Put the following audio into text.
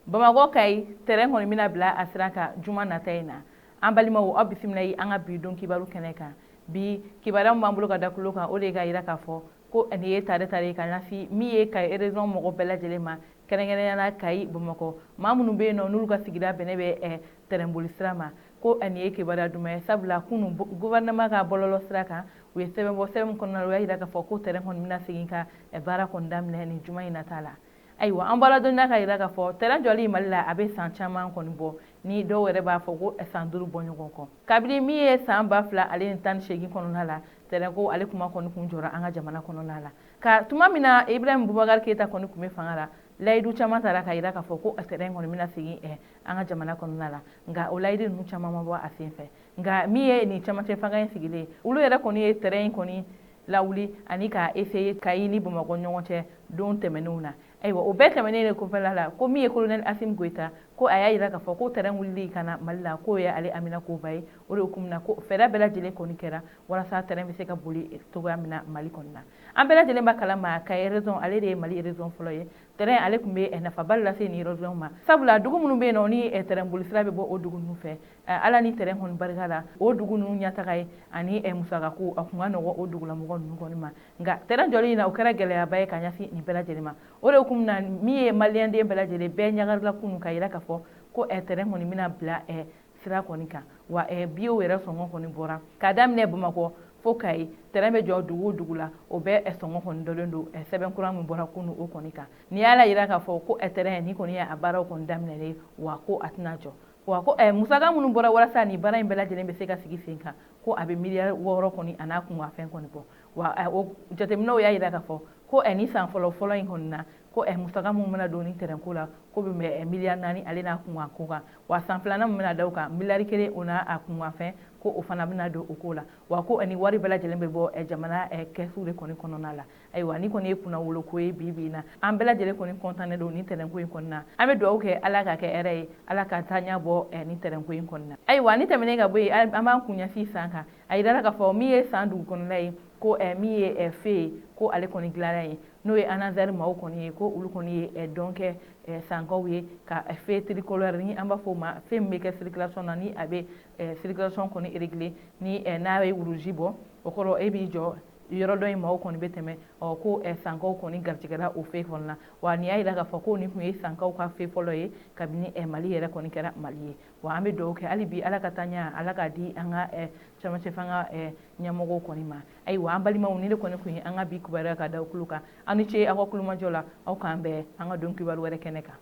Bamakɔ Kayi terrain kɔni bɛna bila a sira kan juma nata in na. An balimaw aw bisimila an ka bi don kibaru kɛnɛ kan. Bi kibaru b'an bolo ka da kulo kan o de ka yira k'a fɔ ko nin ye tare tare ka ɲɛsin min ye Kayi région mɔgɔ bɛɛ lajɛlen ma kɛrɛnkɛrɛnnenya Kayi Bamakɔ maa minnu bɛ yen nɔ n'olu ka sigida bɛnnen bɛ terrain boli sira ma ko nin ye kibaruya duman ye sabula kunun gouvernement ka bɔlɔlɔ sira kan u ye sɛbɛn bɔ sɛbɛn min kɔnɔna la u y'a yira k'a fɔ ko terrain kɔni bɛna segin ka baara kɔni daminɛ nin juma in nata la. Ayiwa an bɔra dɔnniya ka yira k'a fɔ terrain jɔli Mali la a bɛ san caman kɔni bɔ ni dɔw yɛrɛ b'a fɔ ko san 5 bɔ ɲɔgɔn kɔ kabini min ye san 2018 kɔnɔna la terrain ko ale kuma kɔni kun jɔra an ka jamana kɔnɔna la ka tuma min na Ibrahim Bubakar Keyita kɔni kun bɛ fanga la layidu caman taara ka yira k'a fɔ ko terrain kɔni bɛna segin an ka jamana kɔnɔna la nka o layidu ninnu caman ma bɔ a sen fɛ nka min ye nin camancɛ fanga in sigilen olu yɛrɛ kɔni ye terrain in kɔni lawuli ani ka essayer Kayi ni Bamakɔ ɲɔgɔn cɛ don tɛmɛnenw na. Ayiwa o bɛɛ tɛmɛnen de kɔfɛla la ko min ye colonel Assimi Goïta ko a y'a yira k'a fɔ ko terrain wulili ka na Mali la k'o ye ale Amina Koba ye o de hukumu na ko fɛɛrɛ bɛɛ lajɛlen kɔni kɛra walasa terrain bɛ se ka boli cogoya min na Mali kɔnɔ na. An bɛɛ lajɛlen b'a kalama Kayi région ale de ye Mali région fɔlɔ ye terrain ale tun bɛ nafaba lase nin région ma sabula dugu minnu bɛ yen nɔ ni terrain boli sira bɛ bɔ o dugu ninnu fɛ ala ni terrain kɔni barika la o dugu ninnu ɲɛtaga ye ani musakako a kun ka nɔgɔ o dugulamɔgɔ ninnu kɔni ma nka terrain jɔli in na o kɛra gɛlɛyaba ye ka ɲɛsin nin bɛɛ lajɛlen ma o de hukumu na min ye maliyɛnden bɛɛ lajɛlen bɛɛ ɲagarila kunun ka yira k'a fɔ ko terrain kɔni bɛna bila sira kɔni kan wa bio yɛrɛ sɔngɔ kɔni bɔra k'a daminɛ Bamakɔ fo Kayi terrain bɛ jɔ dugu o dugu la o bɛɛ sɔngɔ kɔni dɔlen don sɛbɛn kura min bɔra kunun o kɔni kan ni y'ala yira k'a fɔ ko terrain ni kɔni ye a baaraw kɔni daminɛlen wa ko a tɛna jɔ wa ko musaka minnu bɔra walasa nin baara in bɛɛ lajɛlen bɛ se ka sigi sen kan ko a bɛ miliyari 6 kɔni a n'a kun ka fɛn kɔni bɔ wa o jateminɛw y'a yira k'a fɔ ko ni san fɔlɔ in kɔni na ko musaka min bɛna don ni terrain ko la ko bɛ miliyari 4 ale n'a kun ka ko kan wa san filanan min bɛna da o kan miliyari 1 o n'a kun ka fɛn ko o fana bɛna don o ko la wa ko ni wari bɛɛ lajɛlen bɛ bɔ jamana kɛsu de kɔni kɔnɔna la ayiwa ni kɔni ye kunna wolo ko ye bi in na an bɛɛ lajɛlen kɔni content don ni terrain ko in kɔnɔna na an bɛ dugawu kɛ ala ka kɛ hɛrɛ ye ala ka taaɲɛ bɔ ni terrain ko in kɔnɔna na ayiwa ni tɛmɛnen ka bɔ yen an b'an kun ɲɛsin san kan a yirala k'a fɔ min ye san dugu kɔnɔna ye ko min ye fe ye ko ale kɔni dilanna ye n'o ye anazari maaw kɔni ye ko olu kɔni ye dɔn kɛ sankaw ye ka fe tricolore ni an b'a fɔ o ma fe min bɛ kɛ circulation na ni a bɛ circulation kɔni réglé ni n'a ye wuruji bɔ o kɔrɔ e b'i jɔ yɔrɔ dɔ in maaw kɔni bɛ tɛmɛ ko sankaw kɔni garijɛgɛra o fe kɔnɔna na wa nin y'a yira k'a fɔ ko nin tun ye sankaw ka fe fɔlɔ ye kabini Mali yɛrɛ kɔni kɛra Mali ye wa an bɛ dugawu kɛ hali bi ala ka taaɲɛ ala ka di an ka camancɛ fanga ɲɛmɔgɔw kɔni ma ayiwa an balimaw ni de kɔni kun ye an ka bi kibaruya ka da o kulo kan aw ni ce aw ka kulumajɔ la aw k'an bɛn an ka don kibaru wɛrɛ kɛnɛ kan